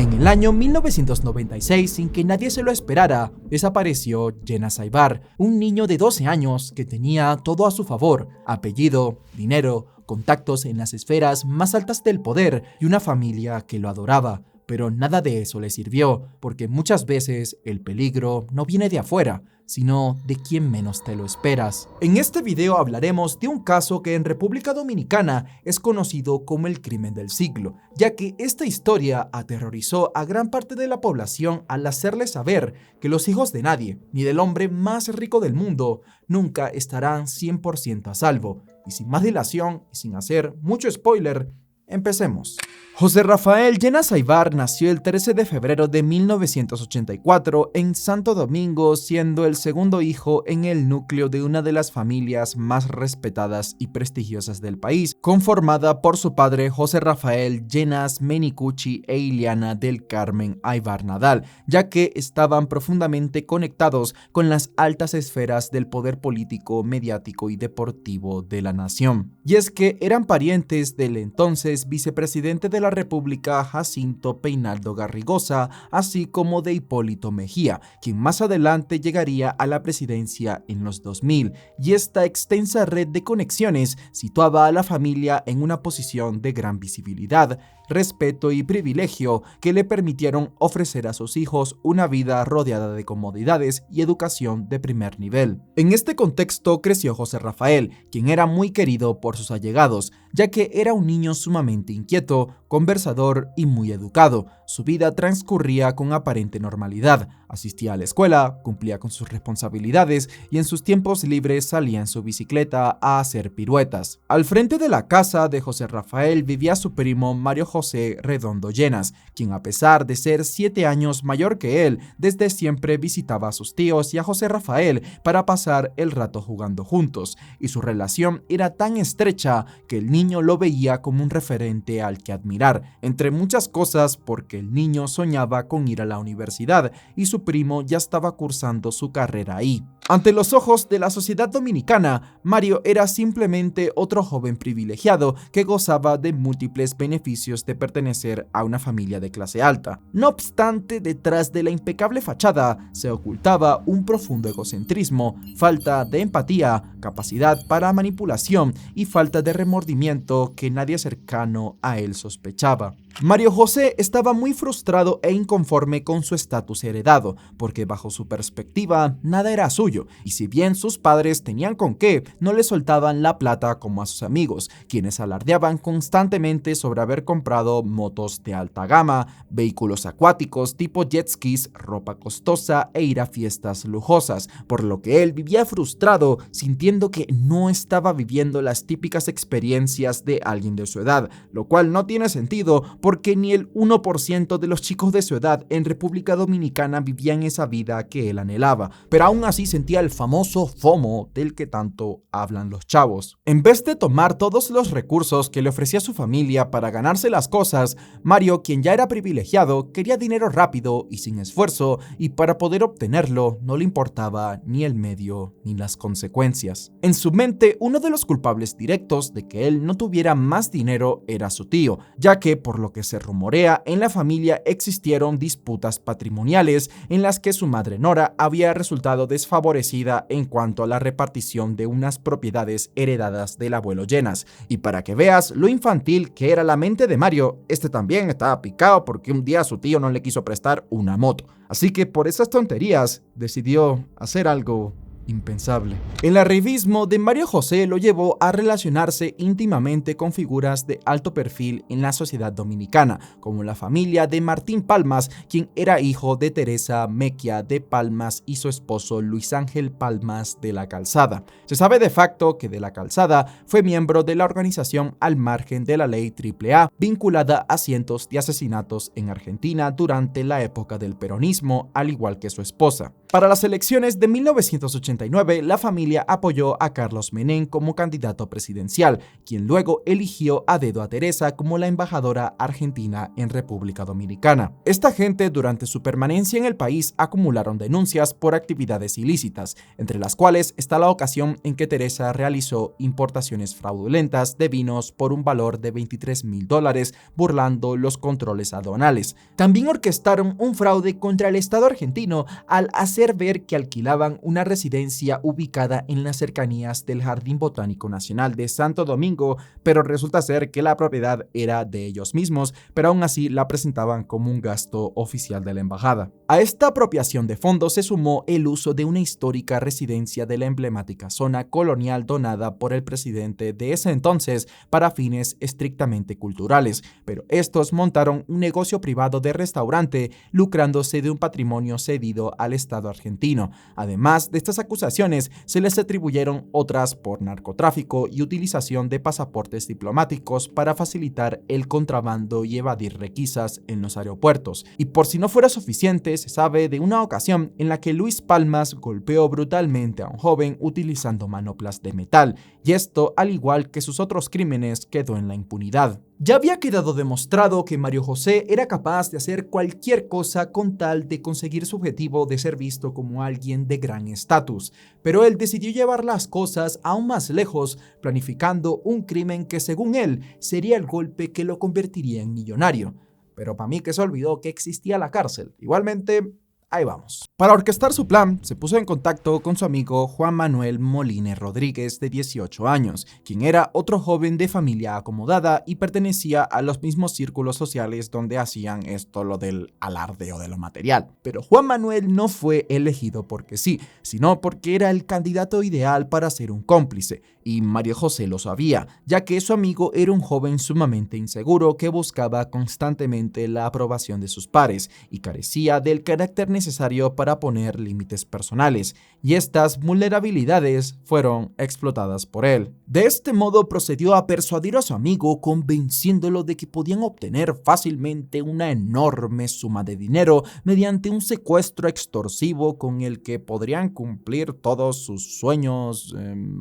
En el año 1996, sin que nadie se lo esperara, desapareció Jenna Saibar, un niño de 12 años que tenía todo a su favor: apellido, dinero, contactos en las esferas más altas del poder y una familia que lo adoraba. Pero nada de eso le sirvió, porque muchas veces el peligro no viene de afuera, sino de quien menos te lo esperas. En este video hablaremos de un caso que en República Dominicana es conocido como el crimen del siglo, ya que esta historia aterrorizó a gran parte de la población al hacerle saber que los hijos de nadie, ni del hombre más rico del mundo, nunca estarán 100% a salvo. Y sin más dilación y sin hacer mucho spoiler, empecemos. José Rafael Jenna Saibar nació el 13 de febrero de 1984 en Santo Domingo, siendo el segundo hijo en el núcleo de una de las familias más respetadas y prestigiosas del país, conformada por su padre José Rafael Llenas Menicucci e Ileana del Carmen Aybar Nadal, ya que estaban profundamente conectados con las altas esferas del poder político, mediático y deportivo de la nación. Y es que eran parientes del entonces vicepresidente de la República, Jacinto Peinaldo Garrigosa, así como de Hipólito Mejía, quien más adelante llegaría a la presidencia en los 2000, y esta extensa red de conexiones situaba a la familia en una posición de gran visibilidad, respeto y privilegio que le permitieron ofrecer a sus hijos una vida rodeada de comodidades y educación de primer nivel. En este contexto creció José Rafael, quien era muy querido por sus allegados, ya que era un niño sumamente inquieto, conversador y muy educado. Su vida transcurría con aparente normalidad. Asistía a la escuela, cumplía con sus responsabilidades y en sus tiempos libres salía en su bicicleta a hacer piruetas. Al frente de la casa de José Rafael vivía su primo Mario José Redondo Llenas, quien a pesar de ser 7 años mayor que él, desde siempre visitaba a sus tíos y a José Rafael para pasar el rato jugando juntos, y su relación era tan estrecha que el niño lo veía como un referente al que admirar, entre muchas cosas porque el niño soñaba con ir a la universidad y su primo ya estaba cursando su carrera ahí. Ante los ojos de la sociedad dominicana, Mario era simplemente otro joven privilegiado que gozaba de múltiples beneficios de pertenecer a una familia de clase alta. No obstante, detrás de la impecable fachada se ocultaba un profundo egocentrismo, falta de empatía, capacidad para manipulación y falta de remordimiento que nadie cercano a él sospechaba. Mario José estaba muy frustrado e inconforme con su estatus heredado, porque bajo su perspectiva nada era suyo, y si bien sus padres tenían con qué, no le soltaban la plata como a sus amigos, quienes alardeaban constantemente sobre haber comprado motos de alta gama, vehículos acuáticos tipo jet skis, ropa costosa e ir a fiestas lujosas, por lo que él vivía frustrado, sintiendo que no estaba viviendo las típicas experiencias de alguien de su edad, lo cual no tiene sentido porque ni el 1% de los chicos de su edad en República Dominicana vivían esa vida que él anhelaba, pero aún así sentía el famoso FOMO del que tanto hablan los chavos. En vez de tomar todos los recursos que le ofrecía su familia para ganarse las cosas, Mario, quien ya era privilegiado, quería dinero rápido y sin esfuerzo, y para poder obtenerlo no le importaba ni el medio ni las consecuencias. En su mente, uno de los culpables directos de que él no tuviera más dinero era su tío, ya que por lo que se rumorea, en la familia existieron disputas patrimoniales en las que su madre Nora había resultado desfavorecida en cuanto a la repartición de unas propiedades heredadas del abuelo Llenas. Y para que veas lo infantil que era la mente de Mario, este también estaba picado porque un día su tío no le quiso prestar una moto. Así que por esas tonterías decidió hacer algo impensable. El arribismo de Mario José lo llevó a relacionarse íntimamente con figuras de alto perfil en la sociedad dominicana, como la familia de Martín Palmas, quien era hijo de Teresa Mequia de Palmas y su esposo Luis Ángel Palmas de la Calzada. Se sabe de facto que de la Calzada fue miembro de la organización Al Margen de la Ley AAA, vinculada a cientos de asesinatos en Argentina durante la época del peronismo, al igual que su esposa. Para las elecciones de 1980, 1989, la familia apoyó a Carlos Menem como candidato presidencial, quien luego eligió a dedo a Teresa como la embajadora argentina en República Dominicana. Esta gente, durante su permanencia en el país, acumularon denuncias por actividades ilícitas, entre las cuales está la ocasión en que Teresa realizó importaciones fraudulentas de vinos por un valor de $23.000, burlando los controles aduanales. También orquestaron un fraude contra el Estado argentino al hacer ver que alquilaban una residencia ubicada en las cercanías del Jardín Botánico Nacional de Santo Domingo, pero resulta ser que la propiedad era de ellos mismos, pero aún así la presentaban como un gasto oficial de la embajada. A esta apropiación de fondos se sumó el uso de una histórica residencia de la emblemática zona colonial donada por el presidente de ese entonces para fines estrictamente culturales, pero estos montaron un negocio privado de restaurante lucrándose de un patrimonio cedido al Estado argentino. Además de estas acusaciones, se les atribuyeron otras por narcotráfico y utilización de pasaportes diplomáticos para facilitar el contrabando y evadir requisas en los aeropuertos. Y por si no fuera suficiente, se sabe de una ocasión en la que Luis Palmas golpeó brutalmente a un joven utilizando manoplas de metal, y esto, al igual que sus otros crímenes, quedó en la impunidad. Ya había quedado demostrado que Mario José era capaz de hacer cualquier cosa con tal de conseguir su objetivo de ser visto como alguien de gran estatus, pero él decidió llevar las cosas aún más lejos, planificando un crimen que, según él, sería el golpe que lo convertiría en millonario. Pero para mí que se olvidó que existía la cárcel. Igualmente, ahí vamos. Para orquestar su plan, se puso en contacto con su amigo Juan Manuel Molina Rodríguez, de 18 años, quien era otro joven de familia acomodada y pertenecía a los mismos círculos sociales donde hacían esto lo del alardeo de lo material. Pero Juan Manuel no fue elegido porque sí, sino porque era el candidato ideal para ser un cómplice, y Mario José lo sabía, ya que su amigo era un joven sumamente inseguro que buscaba constantemente la aprobación de sus pares y carecía del carácter necesario para poner límites personales, y estas vulnerabilidades fueron explotadas por él. De este modo procedió a persuadir a su amigo, convenciéndolo de que podían obtener fácilmente una enorme suma de dinero mediante un secuestro extorsivo con el que podrían cumplir todos sus sueños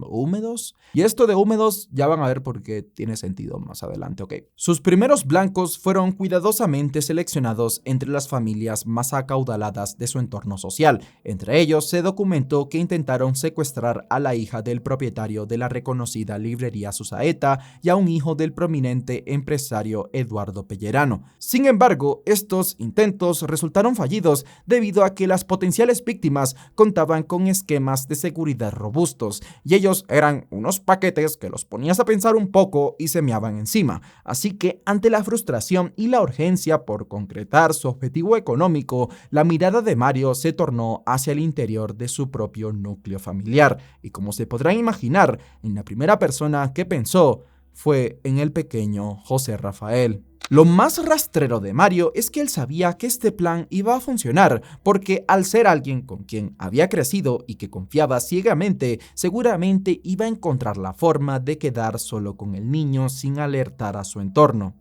húmedos. Y esto de húmedos ya van a ver por qué tiene sentido más adelante, ¿ok? Sus primeros blancos fueron cuidadosamente seleccionados entre las familias más acaudaladas de su entorno social. Entre ellos se documentó que intentaron secuestrar a la hija del propietario de la reconocida librería Susaeta y a un hijo del prominente empresario Eduardo Pellerano. Sin embargo, estos intentos resultaron fallidos debido a que las potenciales víctimas contaban con esquemas de seguridad robustos, y ellos eran unos paquetes que los ponías a pensar un poco y se meaban encima. Así que, ante la frustración y la urgencia por concretar su objetivo económico, la mirada de Mario se tornó hacia el interior de su propio núcleo familiar, y como se podrán imaginar, en la primera persona que pensó fue en el pequeño José Rafael. Lo más rastrero de Mario es que él sabía que este plan iba a funcionar, porque al ser alguien con quien había crecido y que confiaba ciegamente, seguramente iba a encontrar la forma de quedar solo con el niño sin alertar a su entorno.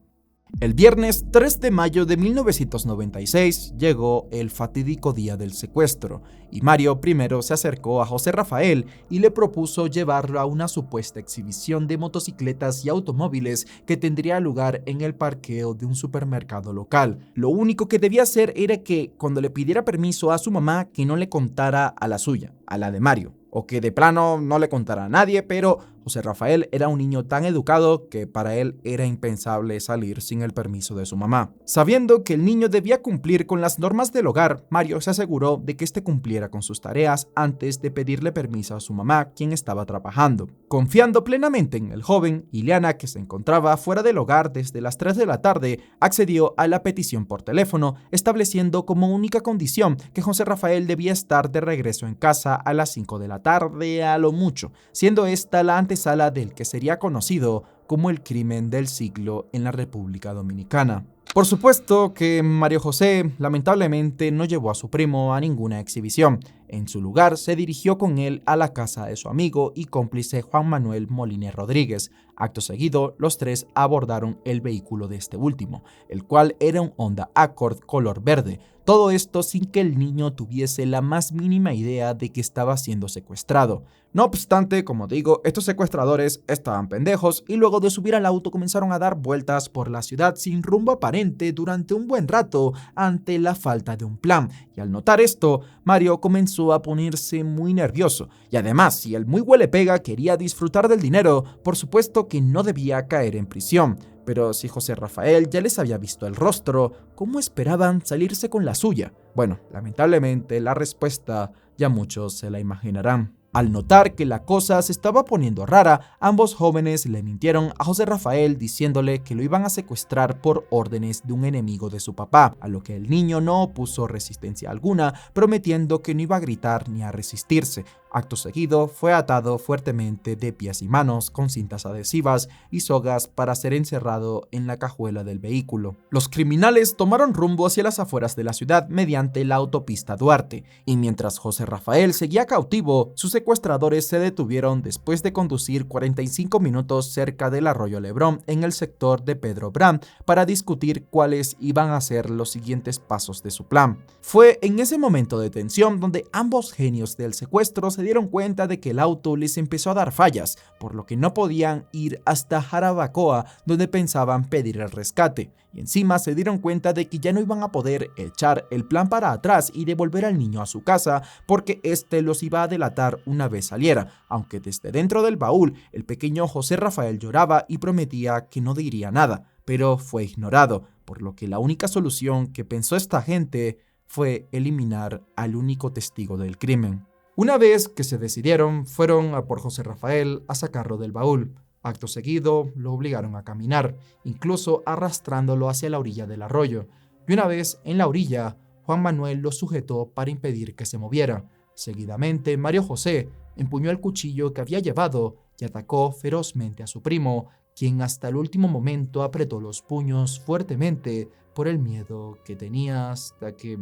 El viernes 3 de mayo de 1996 llegó el fatídico día del secuestro, y Mario primero se acercó a José Rafael y le propuso llevarlo a una supuesta exhibición de motocicletas y automóviles que tendría lugar en el parqueo de un supermercado local. Lo único que debía hacer era que, cuando le pidiera permiso a su mamá, que no le contara a la suya, a la de Mario, o que de plano no le contara a nadie, pero José Rafael era un niño tan educado que para él era impensable salir sin el permiso de su mamá. Sabiendo que el niño debía cumplir con las normas del hogar, Mario se aseguró de que éste cumpliera con sus tareas antes de pedirle permiso a su mamá, quien estaba trabajando. Confiando plenamente en el joven, Ileana, que se encontraba fuera del hogar desde las 3 de la tarde, accedió a la petición por teléfono, estableciendo como única condición que José Rafael debía estar de regreso en casa a las 5 de la tarde a lo mucho, siendo esta la antesala del que sería conocido como el crimen del siglo en la República Dominicana. Por supuesto que Mario José lamentablemente no llevó a su primo a ninguna exhibición. En su lugar, se dirigió con él a la casa de su amigo y cómplice Juan Manuel Moliner Rodríguez. Acto seguido, los tres abordaron el vehículo de este último, el cual era un Honda Accord color verde. Todo esto sin que el niño tuviese la más mínima idea de que estaba siendo secuestrado. No obstante, como digo, estos secuestradores estaban pendejos y luego de subir al auto comenzaron a dar vueltas por la ciudad sin rumbo aparente durante un buen rato ante la falta de un plan. Y al notar esto, Mario comenzó a ponerse muy nervioso. Y además, si el muy huele pega quería disfrutar del dinero, por supuesto que no debía caer en prisión. Pero si José Rafael ya les había visto el rostro, ¿cómo esperaban salirse con la suya? Bueno, lamentablemente la respuesta ya muchos se la imaginarán. Al notar que la cosa se estaba poniendo rara, ambos jóvenes le mintieron a José Rafael diciéndole que lo iban a secuestrar por órdenes de un enemigo de su papá, a lo que el niño no opuso resistencia alguna, prometiendo que no iba a gritar ni a resistirse. Acto seguido, fue atado fuertemente de pies y manos con cintas adhesivas y sogas para ser encerrado en la cajuela del vehículo. Los criminales tomaron rumbo hacia las afueras de la ciudad mediante la autopista Duarte, y mientras José Rafael seguía cautivo, sus secuestradores se detuvieron después de conducir 45 minutos cerca del arroyo Lebrón en el sector de Pedro Brán para discutir cuáles iban a ser los siguientes pasos de su plan. Fue en ese momento de tensión donde ambos genios del secuestro se dieron cuenta de que el auto les empezó a dar fallas, por lo que no podían ir hasta Jarabacoa, donde pensaban pedir el rescate. Y encima se dieron cuenta de que ya no iban a poder echar el plan para atrás y devolver al niño a su casa, porque este los iba a delatar una vez saliera, aunque desde dentro del baúl el pequeño José Rafael lloraba y prometía que no diría nada, pero fue ignorado, por lo que la única solución que pensó esta gente fue eliminar al único testigo del crimen. Una vez que se decidieron, fueron a por José Rafael a sacarlo del baúl. Acto seguido, lo obligaron a caminar, incluso arrastrándolo hacia la orilla del arroyo. Y una vez en la orilla, Juan Manuel lo sujetó para impedir que se moviera. Seguidamente, Mario José empuñó el cuchillo que había llevado y atacó ferozmente a su primo, quien hasta el último momento apretó los puños fuertemente por el miedo que tenía hasta que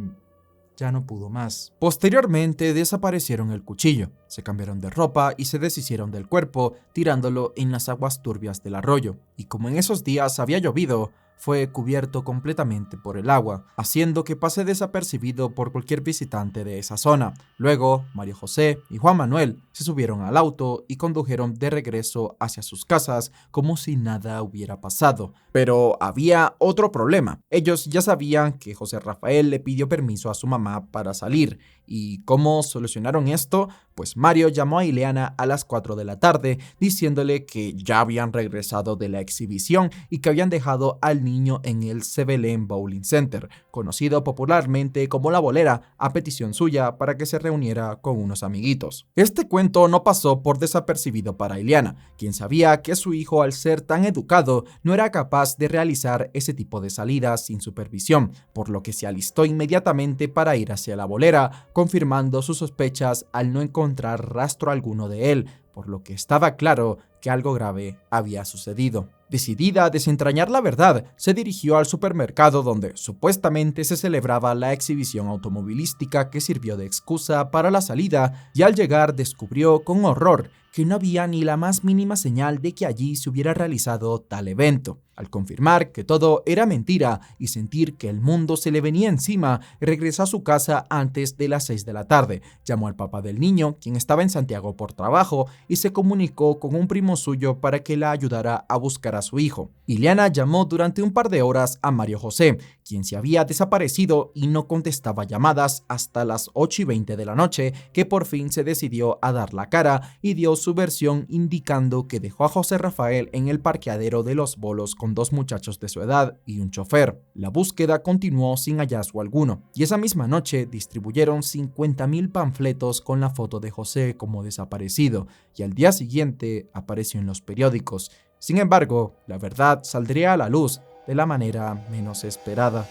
ya no pudo más. Posteriormente desaparecieron el cuchillo, se cambiaron de ropa y se deshicieron del cuerpo, tirándolo en las aguas turbias del arroyo. Y como en esos días había llovido, fue cubierto completamente por el agua, haciendo que pase desapercibido por cualquier visitante de esa zona. Luego, Mario José y Juan Manuel se subieron al auto y condujeron de regreso hacia sus casas como si nada hubiera pasado. Pero había otro problema. Ellos ya sabían que José Rafael le pidió permiso a su mamá para salir. ¿Y cómo solucionaron esto? Pues Mario llamó a Ileana a las 4 de la tarde diciéndole que ya habían regresado de la exhibición y que habían dejado al niño en el Sebelén Bowling Center, conocido popularmente como La Bolera, a petición suya para que se reuniera con unos amiguitos. Este cuento no pasó por desapercibido para Ileana, quien sabía que su hijo, al ser tan educado, no era capaz de realizar ese tipo de salidas sin supervisión, por lo que se alistó inmediatamente para ir hacia La Bolera, confirmando sus sospechas al no encontrar rastro alguno de él, por lo que estaba claro que algo grave había sucedido. Decidida a desentrañar la verdad, se dirigió al supermercado donde supuestamente se celebraba la exhibición automovilística que sirvió de excusa para la salida, y al llegar descubrió con horror que no había ni la más mínima señal de que allí se hubiera realizado tal evento. Al confirmar que todo era mentira y sentir que el mundo se le venía encima, regresó a su casa antes de las 6 de la tarde, llamó al papá del niño, quien estaba en Santiago por trabajo, y se comunicó con un primo suyo para que la ayudara a buscar a su hijo. Ileana llamó durante un par de horas a Mario José, quien se había desaparecido y no contestaba llamadas hasta las 8:20 de la noche, que por fin se decidió a dar la cara y dio su versión indicando que dejó a José Rafael en el parqueadero de Los Bolos con 2 muchachos de su edad y un chofer. La búsqueda continuó sin hallazgo alguno, y esa misma noche distribuyeron 50,000 panfletos con la foto de José como desaparecido, y al día siguiente apareció en los periódicos. Sin embargo, la verdad saldría a la luz de la manera menos esperada.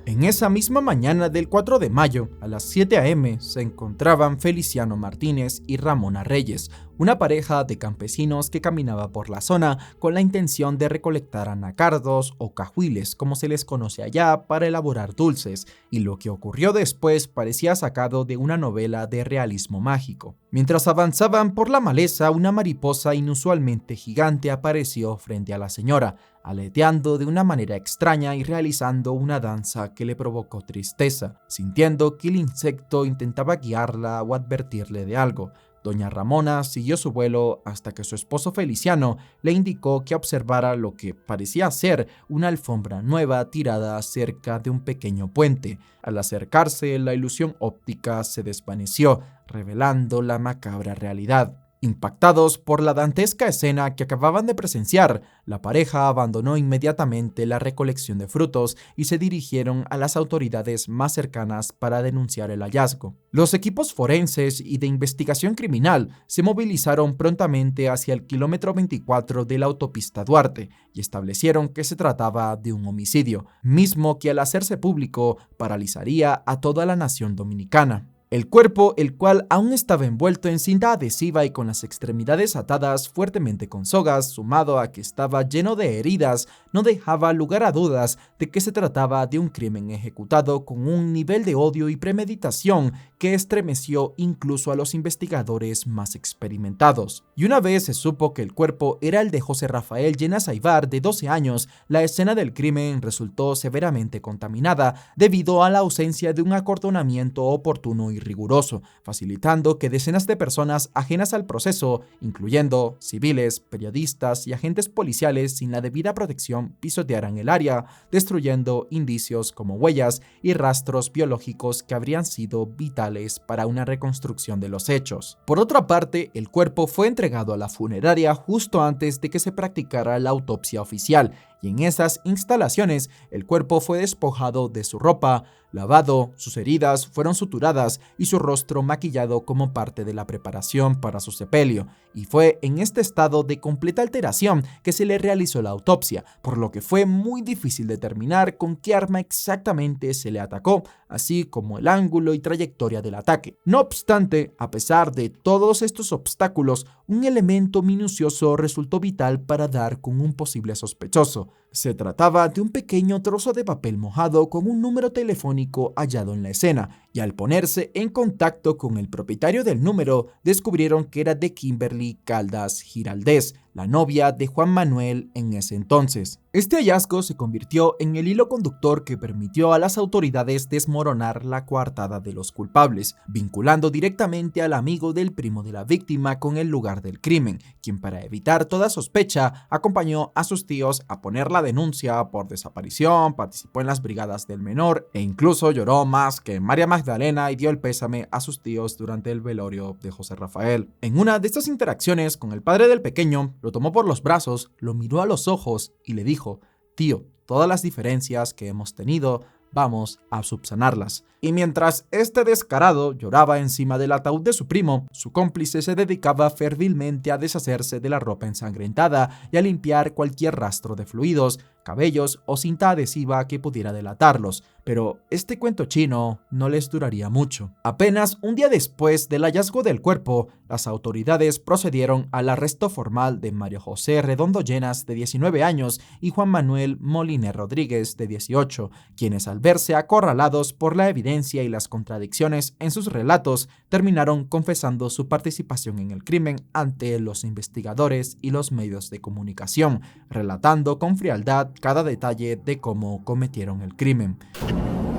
En esa misma mañana del 4 de mayo, a las 7 a.m., se encontraban Feliciano Martínez y Ramona Reyes, una pareja de campesinos que caminaba por la zona con la intención de recolectar anacardos o cajuiles, como se les conoce allá, para elaborar dulces, y lo que ocurrió después parecía sacado de una novela de realismo mágico. Mientras avanzaban por la maleza, una mariposa inusualmente gigante apareció frente a la señora, aleteando de una manera extraña y realizando una danza que le provocó tristeza, sintiendo que el insecto intentaba guiarla o advertirle de algo. Doña Ramona siguió su vuelo hasta que su esposo Feliciano le indicó que observara lo que parecía ser una alfombra nueva tirada cerca de un pequeño puente. Al acercarse, la ilusión óptica se desvaneció, revelando la macabra realidad. Impactados por la dantesca escena que acababan de presenciar, la pareja abandonó inmediatamente la recolección de frutos y se dirigieron a las autoridades más cercanas para denunciar el hallazgo. Los equipos forenses y de investigación criminal se movilizaron prontamente hacia el kilómetro 24 de la autopista Duarte y establecieron que se trataba de un homicidio, mismo que al hacerse público paralizaría a toda la nación dominicana. El cuerpo, el cual aún estaba envuelto en cinta adhesiva y con las extremidades atadas fuertemente con sogas, sumado a que estaba lleno de heridas, no dejaba lugar a dudas de que se trataba de un crimen ejecutado con un nivel de odio y premeditación que estremeció incluso a los investigadores más experimentados. Y una vez se supo que el cuerpo era el de José Rafael Llenas Aybar, de 12 años, la escena del crimen resultó severamente contaminada debido a la ausencia de un acordonamiento oportuno y riguroso, facilitando que decenas de personas ajenas al proceso, incluyendo civiles, periodistas y agentes policiales sin la debida protección, pisotearan el área, destruyendo indicios como huellas y rastros biológicos que habrían sido vitales para una reconstrucción de los hechos. Por otra parte, el cuerpo fue entregado a la funeraria justo antes de que se practicara la autopsia oficial, y en esas instalaciones el cuerpo fue despojado de su ropa, lavado, sus heridas fueron suturadas y su rostro maquillado como parte de la preparación para su sepelio, y fue en este estado de completa alteración que se le realizó la autopsia, por lo que fue muy difícil determinar con qué arma exactamente se le atacó, así como el ángulo y trayectoria del ataque. No obstante, a pesar de todos estos obstáculos, un elemento minucioso resultó vital para dar con un posible sospechoso. Se trataba de un pequeño trozo de papel mojado con un número telefónico hallado en la escena, y al ponerse en contacto con el propietario del número, descubrieron que era de Kimberly Caldas Giraldez, la novia de Juan Manuel en ese entonces. Este hallazgo se convirtió en el hilo conductor que permitió a las autoridades desmoronar la coartada de los culpables, vinculando directamente al amigo del primo de la víctima con el lugar del crimen, quien para evitar toda sospecha acompañó a sus tíos a poner la denuncia por desaparición, participó en las brigadas del menor e incluso lloró más que María Magdalena y dio el pésame a sus tíos durante el velorio de José Rafael. En una de estas interacciones con el padre del pequeño, lo tomó por los brazos, lo miró a los ojos y le dijo: «Tío, todas las diferencias que hemos tenido, vamos a subsanarlas». Y mientras este descarado lloraba encima del ataúd de su primo, su cómplice se dedicaba fervilmente a deshacerse de la ropa ensangrentada y a limpiar cualquier rastro de fluidos, cabellos o cinta adhesiva que pudiera delatarlos. Pero este cuento chino no les duraría mucho. Apenas un día después del hallazgo del cuerpo, las autoridades procedieron al arresto formal de Mario José Redondo Llenas, de 19 años, y Juan Manuel Moliner Rodríguez, de 18, quienes al verse acorralados por la evidencia y las contradicciones en sus relatos, terminaron confesando su participación en el crimen ante los investigadores y los medios de comunicación, relatando con frialdad cada detalle de cómo cometieron el crimen.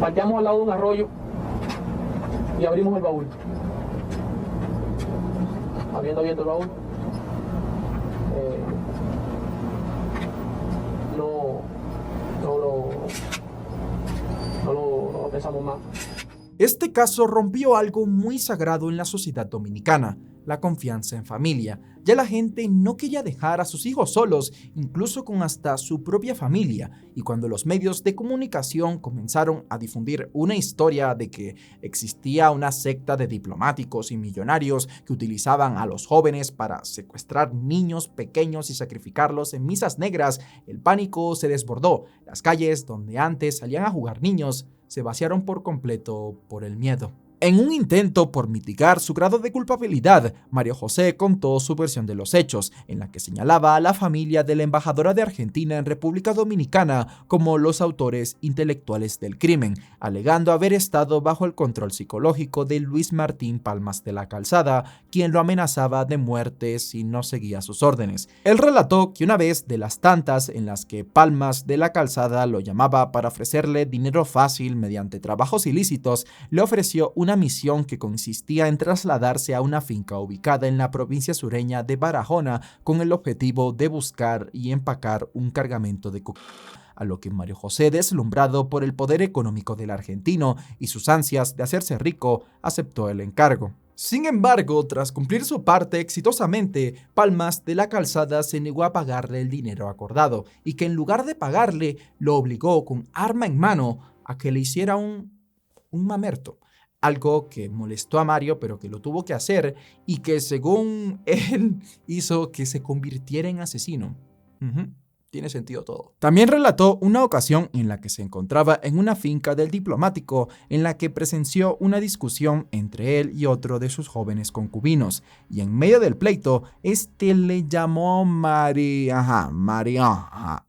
Parqueamos al lado de un arroyo y abrimos el baúl. Habiendo abierto el baúl, no lo pensamos más. Este caso rompió algo muy sagrado en la sociedad dominicana: la confianza en familia. Ya la gente no quería dejar a sus hijos solos, incluso con hasta su propia familia, y cuando los medios de comunicación comenzaron a difundir una historia de que existía una secta de diplomáticos y millonarios que utilizaban a los jóvenes para secuestrar niños pequeños y sacrificarlos en misas negras, el pánico se desbordó. Las calles donde antes salían a jugar niños se vaciaron por completo por el miedo. En un intento por mitigar su grado de culpabilidad, Mario José contó su versión de los hechos, en la que señalaba a la familia de la embajadora de Argentina en República Dominicana como los autores intelectuales del crimen, alegando haber estado bajo el control psicológico de Luis Martín Palmas de la Calzada, quien lo amenazaba de muerte si no seguía sus órdenes. Él relató que una vez de las tantas en las que Palmas de la Calzada lo llamaba para ofrecerle dinero fácil mediante trabajos ilícitos, le ofreció una misión que consistía en trasladarse a una finca ubicada en la provincia sureña de Barahona con el objetivo de buscar y empacar un cargamento de cocaína. A lo que Mario José, deslumbrado por el poder económico del argentino y sus ansias de hacerse rico, aceptó el encargo. Sin embargo, tras cumplir su parte exitosamente, Palmas de la Calzada se negó a pagarle el dinero acordado y que en lugar de pagarle, lo obligó con arma en mano a que le hiciera un mamerto. Algo que molestó a Mario, pero que lo tuvo que hacer y que, según él, hizo que se convirtiera en asesino. Tiene sentido todo. También relató una ocasión en la que se encontraba en una finca del diplomático en la que presenció una discusión entre él y otro de sus jóvenes concubinos, y en medio del pleito, le llamó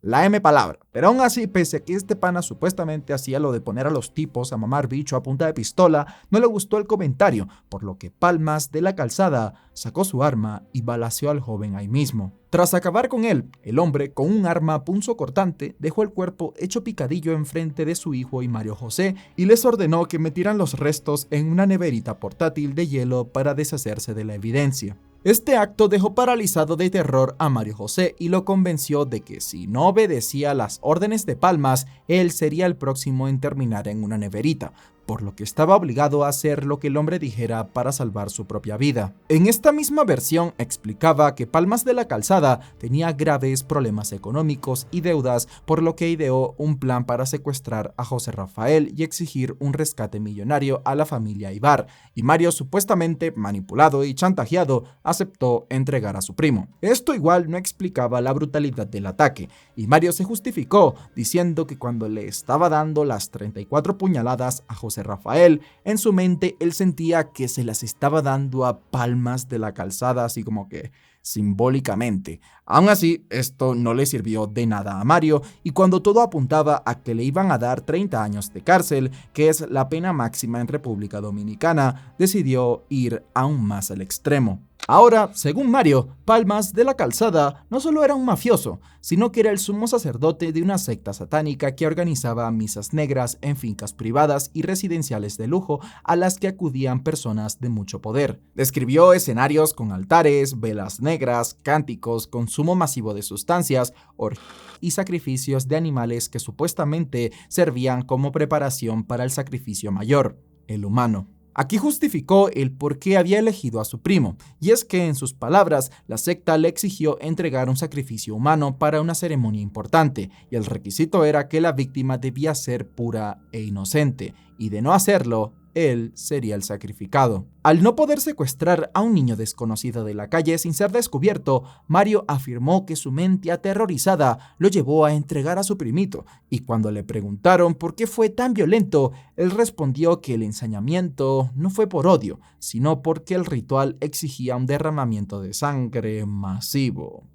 la M palabra. Pero aún así, pese a que este pana supuestamente hacía lo de poner a los tipos a mamar bicho a punta de pistola, no le gustó el comentario, por lo que Palmas de la Calzada sacó su arma y balaceó al joven ahí mismo. Tras acabar con él, el hombre, con un arma punzocortante, dejó el cuerpo hecho picadillo enfrente de su hijo y Mario José y les ordenó que metieran los restos en una neverita portátil de hielo para deshacerse de la evidencia. Este acto dejó paralizado de terror a Mario José y lo convenció de que si no obedecía las órdenes de Palmas, él sería el próximo en terminar en una neverita, por lo que estaba obligado a hacer lo que el hombre dijera para salvar su propia vida. En esta misma versión explicaba que Palmas de la Calzada tenía graves problemas económicos y deudas, por lo que ideó un plan para secuestrar a José Rafael y exigir un rescate millonario a la familia Aybar, y Mario, supuestamente manipulado y chantajeado, aceptó entregar a su primo. Esto igual no explicaba la brutalidad del ataque, y Mario se justificó diciendo que cuando le estaba dando las 34 puñaladas a José Rafael, en su mente él sentía que se las estaba dando a Palmas de la Calzada, así como que simbólicamente. Aún así, esto no le sirvió de nada a Mario, y cuando todo apuntaba a que le iban a dar 30 años de cárcel, que es la pena máxima en República Dominicana, decidió ir aún más al extremo. Ahora, según Mario, Palmas de la Calzada no solo era un mafioso, sino que era el sumo sacerdote de una secta satánica que organizaba misas negras en fincas privadas y residenciales de lujo a las que acudían personas de mucho poder. Describió escenarios con altares, velas negras, cánticos, consumo masivo de sustancias, orgías y sacrificios de animales que supuestamente servían como preparación para el sacrificio mayor, el humano. Aquí justificó el por qué había elegido a su primo, y es que, en sus palabras, la secta le exigió entregar un sacrificio humano para una ceremonia importante, y el requisito era que la víctima debía ser pura e inocente, y de no hacerlo, él sería el sacrificado. Al no poder secuestrar a un niño desconocido de la calle sin ser descubierto, Mario afirmó que su mente aterrorizada lo llevó a entregar a su primito, y cuando le preguntaron por qué fue tan violento, él respondió que el ensañamiento no fue por odio, sino porque el ritual exigía un derramamiento de sangre masivo.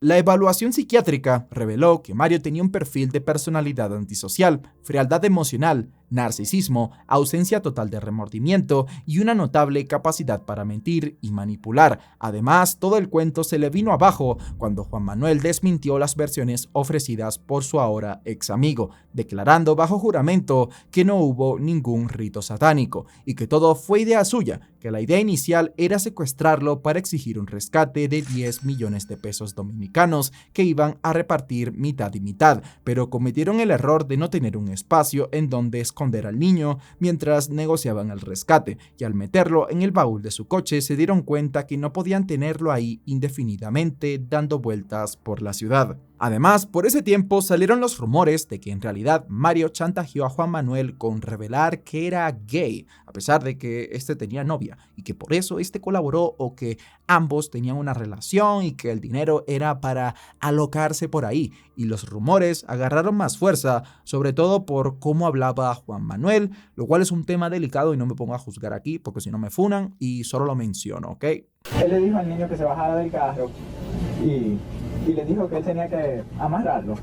La evaluación psiquiátrica reveló que Mario tenía un perfil de personalidad antisocial, frialdad emocional, narcisismo, ausencia total de remordimiento y una notable capacidad para mentir y manipular. Además, todo el cuento se le vino abajo cuando Juan Manuel desmintió las versiones ofrecidas por su ahora ex amigo, declarando bajo juramento que no hubo ningún rito satánico y que todo fue idea suya, que la idea inicial era secuestrarlo para exigir un rescate de 10 millones de pesos dominicanos que iban a repartir mitad y mitad, pero cometieron el error de no tener un espacio en donde esconder al niño mientras negociaban el rescate, y al meterlo en el baúl de su coche se dieron cuenta que no podían tenerlo ahí indefinidamente dando vueltas por la ciudad. Además, por ese tiempo salieron los rumores de que en realidad Mario chantajeó a Juan Manuel con revelar que era gay, a pesar de que este tenía novia, y que por eso este colaboró, o que ambos tenían una relación y que el dinero era para alocarse por ahí. Y los rumores agarraron más fuerza, sobre todo por cómo hablaba Juan Manuel, lo cual es un tema delicado y no me pongo a juzgar aquí porque si no me funan, y solo lo menciono, ¿ok? Él le dijo al niño que se bajara del carro y le dijo que él tenía que amarrarlo.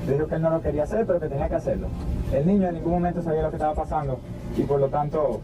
Le dijo que él no lo quería hacer, pero que tenía que hacerlo. El niño en ningún momento sabía lo que estaba pasando y por lo tanto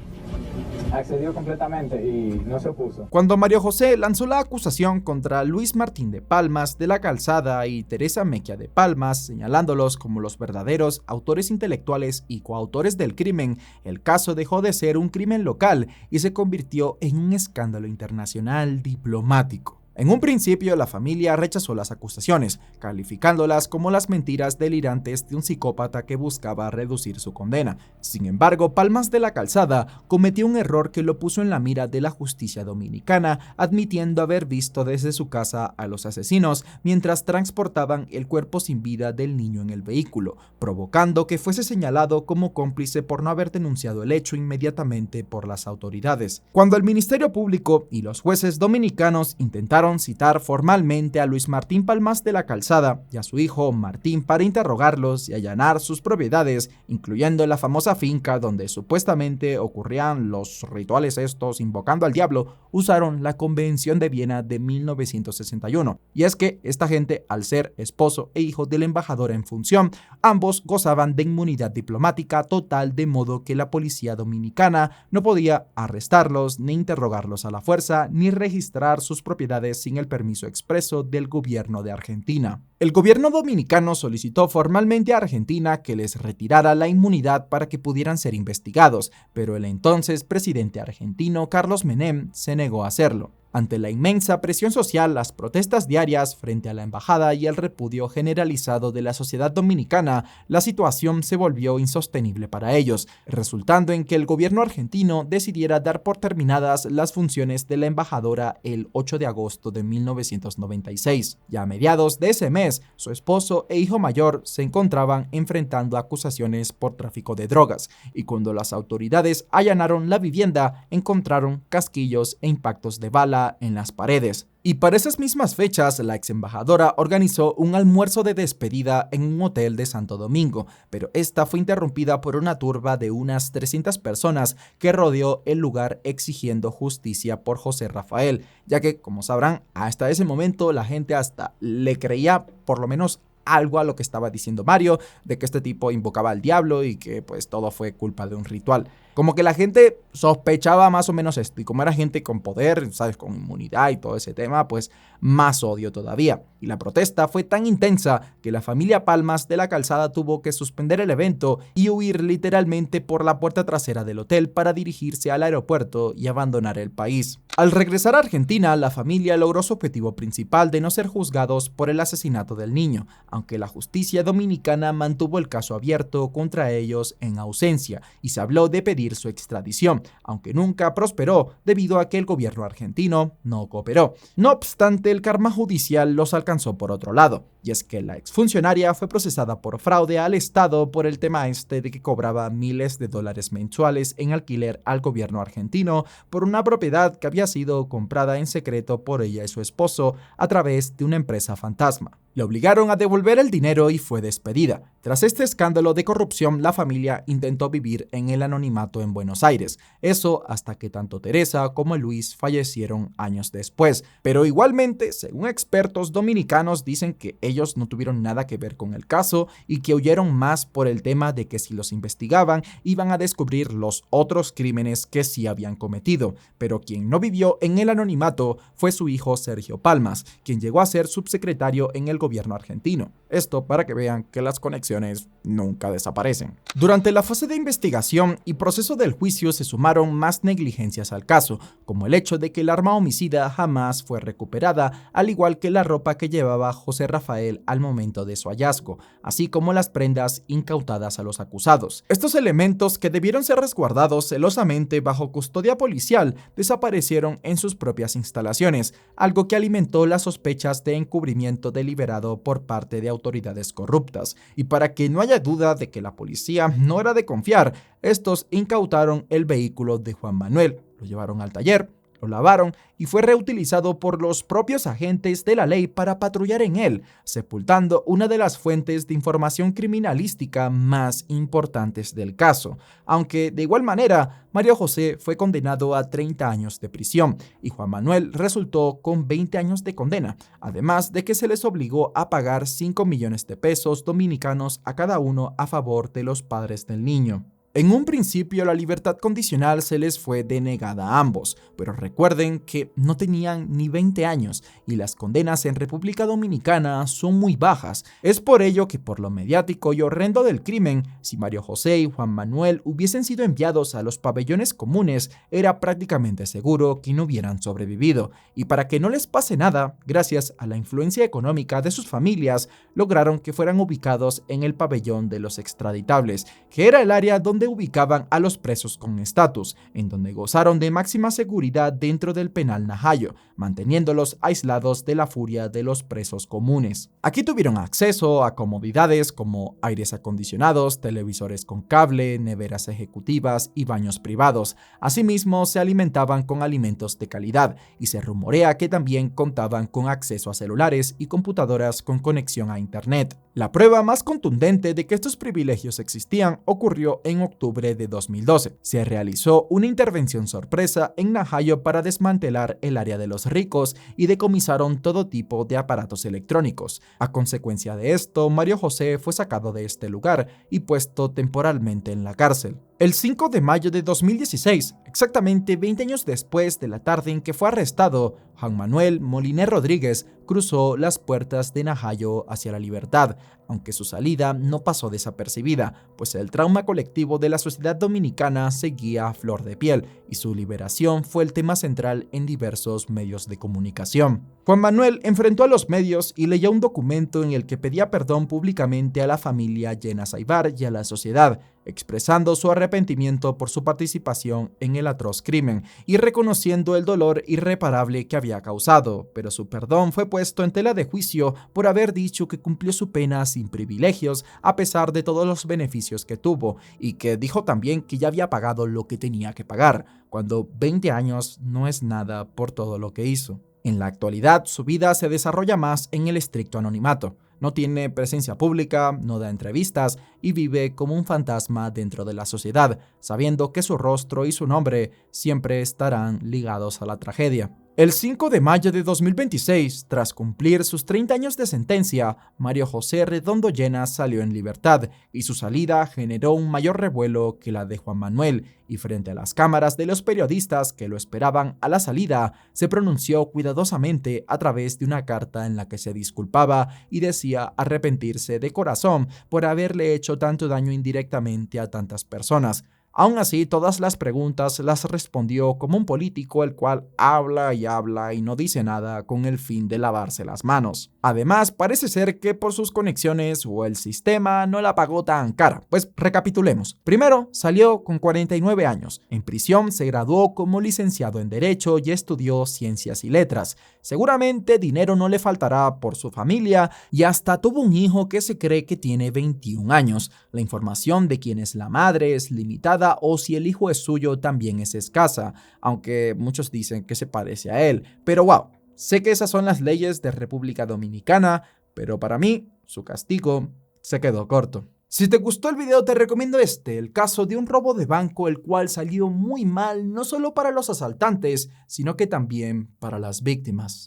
accedió completamente y no se opuso. Cuando Mario José lanzó la acusación contra Luis Martín de Palmas de la Calzada y Teresa Mequia de Palmas, señalándolos como los verdaderos autores intelectuales y coautores del crimen, el caso dejó de ser un crimen local y se convirtió en un escándalo internacional diplomático. En un principio, la familia rechazó las acusaciones, calificándolas como las mentiras delirantes de un psicópata que buscaba reducir su condena. Sin embargo, Palmas de la Calzada cometió un error que lo puso en la mira de la justicia dominicana, admitiendo haber visto desde su casa a los asesinos mientras transportaban el cuerpo sin vida del niño en el vehículo, provocando que fuese señalado como cómplice por no haber denunciado el hecho inmediatamente por las autoridades. Cuando el Ministerio Público y los jueces dominicanos intentaron citar formalmente a Luis Martín Palmas de la Calzada y a su hijo Martín para interrogarlos y allanar sus propiedades, incluyendo la famosa finca donde supuestamente ocurrían los rituales estos invocando al diablo, usaron la Convención de Viena de 1961. Y es que esta gente, al ser esposo e hijo del embajador en función, ambos gozaban de inmunidad diplomática total, de modo que la policía dominicana no podía arrestarlos, ni interrogarlos a la fuerza, ni registrar sus propiedades sin el permiso expreso del gobierno de Argentina. El gobierno dominicano solicitó formalmente a Argentina que les retirara la inmunidad para que pudieran ser investigados, pero el entonces presidente argentino Carlos Menem se negó a hacerlo. Ante la inmensa presión social, las protestas diarias frente a la embajada y el repudio generalizado de la sociedad dominicana, la situación se volvió insostenible para ellos, resultando en que el gobierno argentino decidiera dar por terminadas las funciones de la embajadora el 8 de agosto de 1996. Ya a mediados de ese mes, su esposo e hijo mayor se encontraban enfrentando acusaciones por tráfico de drogas, y cuando las autoridades allanaron la vivienda, encontraron casquillos e impactos de bala en las paredes. Y para esas mismas fechas, la ex embajadora organizó un almuerzo de despedida en un hotel de Santo Domingo, pero esta fue interrumpida por una turba de unas 300 personas que rodeó el lugar exigiendo justicia por José Rafael, ya que, como sabrán, hasta ese momento la gente hasta le creía por lo menos algo a lo que estaba diciendo Mario, de que este tipo invocaba al diablo y que pues todo fue culpa de un ritual. Como que la gente sospechaba más o menos esto, y como era gente con poder, ¿sabes?, con inmunidad y todo ese tema, pues más odio todavía. Y la protesta fue tan intensa que la familia Palmas de la Calzada tuvo que suspender el evento y huir literalmente por la puerta trasera del hotel para dirigirse al aeropuerto y abandonar el país. Al regresar a Argentina, la familia logró su objetivo principal de no ser juzgados por el asesinato del niño, aunque la justicia dominicana mantuvo el caso abierto contra ellos en ausencia y se habló de pedir su extradición, aunque nunca prosperó debido a que el gobierno argentino no cooperó. No obstante, el karma judicial los alcanzó por otro lado, y es que la exfuncionaria fue procesada por fraude al Estado por el tema de que cobraba miles de dólares mensuales en alquiler al gobierno argentino por una propiedad que había sido comprada en secreto por ella y su esposo a través de una empresa fantasma. Le obligaron a devolver el dinero y fue despedida. Tras este escándalo de corrupción, la familia intentó vivir en el anonimato en Buenos Aires. Eso hasta que tanto Teresa como Luis fallecieron años después. Pero igualmente, según expertos dominicanos, dicen que ellos no tuvieron nada que ver con el caso y que huyeron más por el tema de que si los investigaban iban a descubrir los otros crímenes que sí habían cometido. Pero quien no vivió en el anonimato fue su hijo Sergio Palmas, quien llegó a ser subsecretario en el gobierno argentino. Esto para que vean que las conexiones nunca desaparecen. Durante la fase de investigación y proceso del juicio se sumaron más negligencias al caso, como el hecho de que el arma homicida jamás fue recuperada, al igual que la ropa que llevaba José Rafael al momento de su hallazgo, así como las prendas incautadas a los acusados. Estos elementos, que debieron ser resguardados celosamente bajo custodia policial, desaparecieron en sus propias instalaciones, algo que alimentó las sospechas de encubrimiento deliberado por parte de autoridades corruptas. Y para que no haya duda de que la policía no era de confiar, estos incautaron el vehículo de Juan Manuel, lo llevaron al taller, lo lavaron y fue reutilizado por los propios agentes de la ley para patrullar en él, sepultando una de las fuentes de información criminalística más importantes del caso. Aunque de igual manera, Mario José fue condenado a 30 años de prisión y Juan Manuel resultó con 20 años de condena, además de que se les obligó a pagar 5 millones de pesos dominicanos a cada uno a favor de los padres del niño. En un principio la libertad condicional se les fue denegada a ambos, pero recuerden que no tenían ni 20 años y las condenas en República Dominicana son muy bajas. Es por ello que por lo mediático y horrendo del crimen, si Mario José y Juan Manuel hubiesen sido enviados a los pabellones comunes, era prácticamente seguro que no hubieran sobrevivido. Y para que no les pase nada, gracias a la influencia económica de sus familias, lograron que fueran ubicados en el pabellón de los extraditables, que era el área donde ubicaban a los presos con estatus, en donde gozaron de máxima seguridad dentro del penal Najayo, manteniéndolos aislados de la furia de los presos comunes. Aquí tuvieron acceso a comodidades como aires acondicionados, televisores con cable, neveras ejecutivas y baños privados. Asimismo, se alimentaban con alimentos de calidad y se rumorea que también contaban con acceso a celulares y computadoras con conexión a internet. La prueba más contundente de que estos privilegios existían ocurrió en octubre de 2012. Se realizó una intervención sorpresa en Najayo para desmantelar el área de los ricos y decomisaron todo tipo de aparatos electrónicos. A consecuencia de esto, Mario José fue sacado de este lugar y puesto temporalmente en la cárcel. El 5 de mayo de 2016, exactamente 20 años después de la tarde en que fue arrestado, Juan Manuel Moliner Rodríguez cruzó las puertas de Najayo hacia la libertad, aunque su salida no pasó desapercibida, pues el trauma colectivo de la sociedad dominicana seguía a flor de piel y su liberación fue el tema central en diversos medios de comunicación. Juan Manuel enfrentó a los medios y leyó un documento en el que pedía perdón públicamente a la familia Llena Saibar y a la sociedad, expresando su arrepentimiento por su participación en el atroz crimen y reconociendo el dolor irreparable que había causado, pero su perdón fue puesto en tela de juicio por haber dicho que cumplió su pena sin privilegios a pesar de todos los beneficios que tuvo, y que dijo también que ya había pagado lo que tenía que pagar, cuando 20 años no es nada por todo lo que hizo. En la actualidad, su vida se desarrolla más en el estricto anonimato. No tiene presencia pública, no da entrevistas y vive como un fantasma dentro de la sociedad, sabiendo que su rostro y su nombre siempre estarán ligados a la tragedia. El 5 de mayo de 2026, tras cumplir sus 30 años de sentencia, Mario José Redondo Llenas salió en libertad y su salida generó un mayor revuelo que la de Juan Manuel, y frente a las cámaras de los periodistas que lo esperaban a la salida, se pronunció cuidadosamente a través de una carta en la que se disculpaba y decía arrepentirse de corazón por haberle hecho tanto daño indirectamente a tantas personas. Aún así, todas las preguntas las respondió como un político el cual habla y no dice nada con el fin de lavarse las manos. Además, parece ser que por sus conexiones o el sistema no la pagó tan cara. Pues recapitulemos. Primero, salió con 49 años. En prisión se graduó como licenciado en Derecho y estudió Ciencias y Letras. Seguramente dinero no le faltará por su familia y hasta tuvo un hijo que se cree que tiene 21 años. La información de quién es la madre es limitada o si el hijo es suyo también es escasa, aunque muchos dicen que se parece a él. Pero wow, sé que esas son las leyes de República Dominicana, pero para mí su castigo se quedó corto. Si te gustó el video te recomiendo el caso de un robo de banco el cual salió muy mal no solo para los asaltantes, sino que también para las víctimas.